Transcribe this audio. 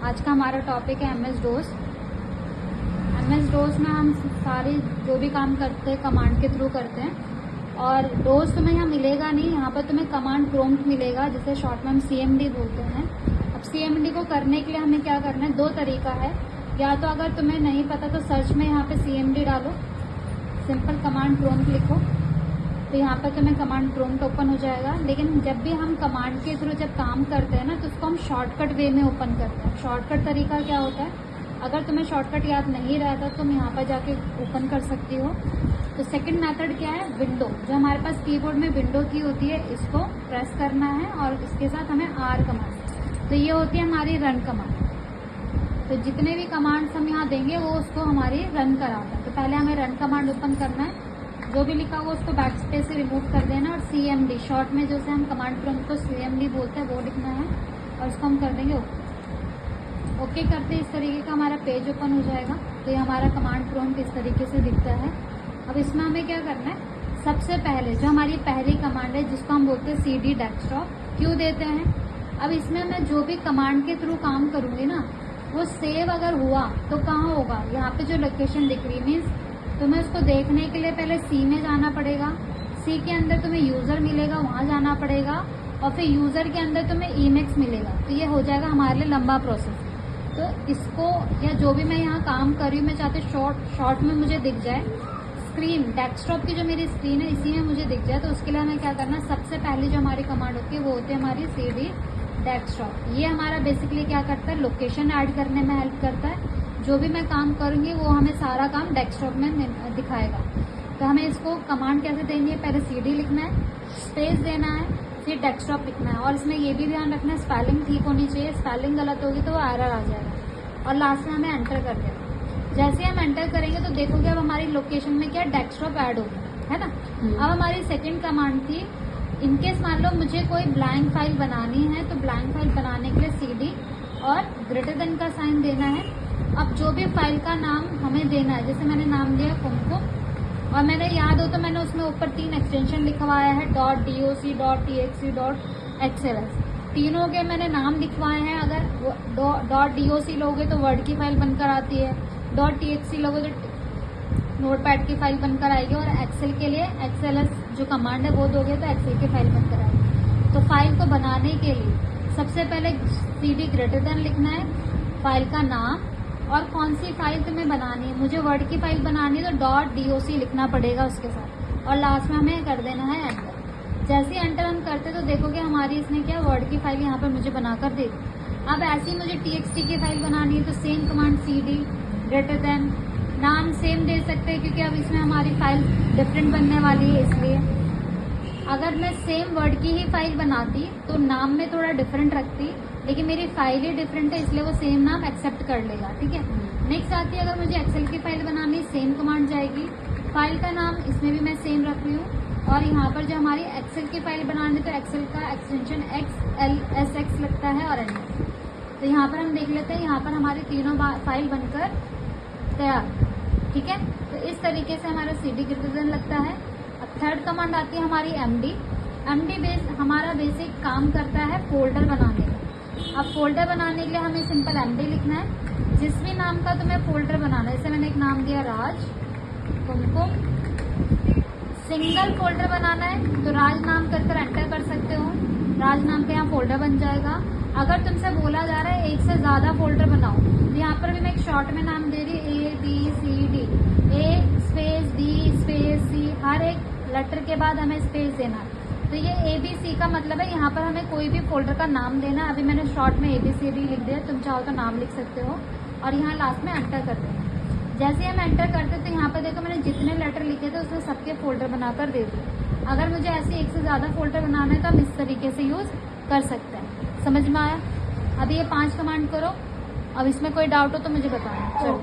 आज का हमारा टॉपिक है MS DOS। MS DOS में हम सारे जो भी काम करते हैं कमांड के थ्रू करते हैं। और DOS तुम्हें यहाँ मिलेगा नहीं, यहाँ पर तुम्हें कमांड प्रॉम्प्ट मिलेगा, जिसे शॉर्ट में हम CMD बोलते हैं। अब CMD को करने के लिए हमें क्या करना है, दो तरीका है। या तो अगर तुम्हें नहीं पता तो सर्च में यहाँ पे CMD डालो, सिंपल कमांड प्रॉम्प्ट लिखो, तो यहाँ पर तुम्हें कमांड प्रॉम्प्ट ओपन हो जाएगा। लेकिन जब भी हम कमांड के थ्रू जब काम करते हैं ना, तो उसको हम शॉर्टकट वे में ओपन करते हैं। शॉर्टकट तरीका क्या होता है, अगर तुम्हें शॉर्टकट याद नहीं रहता तो तुम यहाँ पर जाके ओपन कर सकती हो। तो सेकंड मेथड क्या है, विंडो, जो हमारे पास कीबोर्ड में विंडो की होती है, इसको प्रेस करना है और इसके साथ हमें R कमांड, तो ये होती है हमारी रन कमांड। तो जितने भी कमांड्स हम यहाँ देंगे वो उसको हमारी रन कराता है। तो पहले हमें रन कमांड ओपन करना है, जो भी लिखा हुआ उसको बैक स्पेस से रिमूव कर देना, और CMD शॉर्ट में जैसे हम कमांड प्रॉम्प्ट को CMD बोलते हैं वो लिखना है, और इसको हम कर देंगे ओके करते इस तरीके का हमारा पेज ओपन हो जाएगा। तो ये हमारा कमांड प्रॉम्प्ट इस तरीके से दिखता है। अब इसमें हमें क्या करना है, सबसे पहले जो हमारी पहली कमांड है जिसको हम बोलते हैं CD डेस्कटॉप, क्यों देते हैं, अब इसमें मैं जो भी कमांड के थ्रू काम करूंगी ना, वो सेव अगर हुआ तो कहाँ होगा, यहाँ पे जो लोकेशन दिख रही मीन्स तुम्हें उसको देखने के लिए पहले C में जाना पड़ेगा, C के अंदर तुम्हें यूजर मिलेगा, वहां जाना पड़ेगा, और फिर यूजर के अंदर तुम्हें Emacs मिलेगा। तो ये हो जाएगा हमारे लिए लंबा प्रोसेस। तो इसको या जो भी मैं यहाँ काम कर रही हूँ, मैं चाहती हूँ शॉर्ट में मुझे दिख जाए, स्क्रीन डेस्कटॉप की जो मेरी स्क्रीन है इसी में मुझे दिख जाए। तो उसके लिए हमें क्या करना है, सबसे पहले जो हमारी कमांड होती है वो होती है हमारी CD डेस्कटॉप। ये हमारा बेसिकली क्या करता है, लोकेशन ऐड करने में हेल्प करता है। जो भी मैं काम करूंगी वो हमें सारा काम डेस्कटॉप में दिखाएगा। तो हमें इसको कमांड कैसे देंगे, पहले CD लिखना है, स्पेस देना है, फिर डेस्कटॉप लिखना है। और इसमें ये भी ध्यान रखना है स्पेलिंग ठीक होनी चाहिए, स्पेलिंग गलत होगी तो वो एरर आ जाएगा। और लास्ट में हमें एंटर कर देना। जैसे हम एंटर करेंगे तो देखोगे अब हमारी लोकेशन में क्या डेस्कटॉप ऐड होगा, है ना। अब हमारी सेकेंड कमांड थी, इनकेस मान लो मुझे कोई ब्लैंक फाइल बनानी है, तो ब्लैंक फाइल बनाने के लिए CD और ग्रेटर देन का साइन देना है। अब जो भी फाइल का नाम हमें देना है, जैसे मैंने नाम दिया कुमकुम, और मैंने याद हो तो मैंने उसमें ऊपर 3 एक्सटेंशन लिखवाया है, .doc, .txt, .xls, तीनों के मैंने नाम लिखवाए हैं। अगर .doc लोगे तो वर्ड की फाइल बनकर आती है, .txt लोगे तो नोटपैड की फाइल बनकर आएगी, और एक्सेल के लिए XLS जो कमांड है वो दोगे तो एक्सेल की फाइल बनकर आएगी। तो फाइल को बनाने के लिए सबसे पहले CD ग्रेटर देन लिखना है, फाइल का नाम और कौन सी फाइल तुम्हें बनानी है। मुझे वर्ड की फाइल बनानी है तो .doc लिखना पड़ेगा उसके साथ, और लास्ट में हमें कर देना है एंटर। जैसे ही एंटर हम करते तो देखोगे हमारी इसने क्या वर्ड की फाइल यहाँ पर मुझे बनाकर दे दी। अब ऐसी मुझे TXT की फाइल बनानी है तो same command CD greater than, नाम सेम दे सकते हैं क्योंकि अब इसमें हमारी फाइल डिफरेंट बनने वाली है, इसलिए अगर मैं सेम वर्ड की ही फाइल बनाती तो नाम में थोड़ा डिफरेंट रखती, लेकिन मेरी फाइल ही डिफरेंट है इसलिए वो सेम नाम एक्सेप्ट कर लेगा, ठीक है। नेक्स्ट आती है, अगर मुझे एक्सेल की फाइल बनानी, सेम कमांड जाएगी, फाइल का नाम इसमें भी मैं सेम रख रही हूँ, और यहाँ पर जो हमारी एक्सेल की फाइल बनानी तो एक्सेल का एक्सटेंशन XLSX लगता है और एंटर। तो यहाँ पर हम देख लेते हैं, यहाँ पर हमारी तीनों फाइल बनकर तैयार, ठीक है। तो इस तरीके से हमारा CD ग्रेटर देन लगता है। अब थर्ड कमांड आती है हमारी MD हमारा बेसिक काम करता है फोल्डर बनाने का। अब फोल्डर बनाने के लिए हमें सिंपल MD लिखना है, जिस भी नाम का तुम्हें फोल्डर बनाना है। जैसे मैंने एक नाम दिया राज कुमकुम, सिंगल फोल्डर बनाना है तो राज नाम कर एंटर कर सकते हो, राज नाम का यहाँ फोल्डर बन जाएगा। अगर तुमसे बोला जा रहा है एक से ज्यादा फोल्डर बनाओ, तो यहाँ पर भी मैं एक शॉर्ट में नाम दे रही हूँ ABCD, A space D space C, हर एक लेटर के बाद हमें स्पेस देना है। तो ये ABC का मतलब है यहाँ पर हमें कोई भी फोल्डर का नाम देना। अभी मैंने शॉर्ट में ABCD लिख दिया, तुम चाहो तो नाम लिख सकते हो, और यहाँ लास्ट में एंटर कर देना। जैसे हम एंटर करते तो यहाँ पर देखो मैंने जितने लेटर लिखे थे उसमें सबके फोल्डर बनाकर दे दिए। अगर मुझे ऐसे एक से ज्यादा फोल्डर बनाना है तो हम इस तरीके से यूज कर सकते हैं। समझ में आया? अभी ये 5 कमांड करो, अब इसमें कोई डाउट हो तो मुझे बताना। चलो।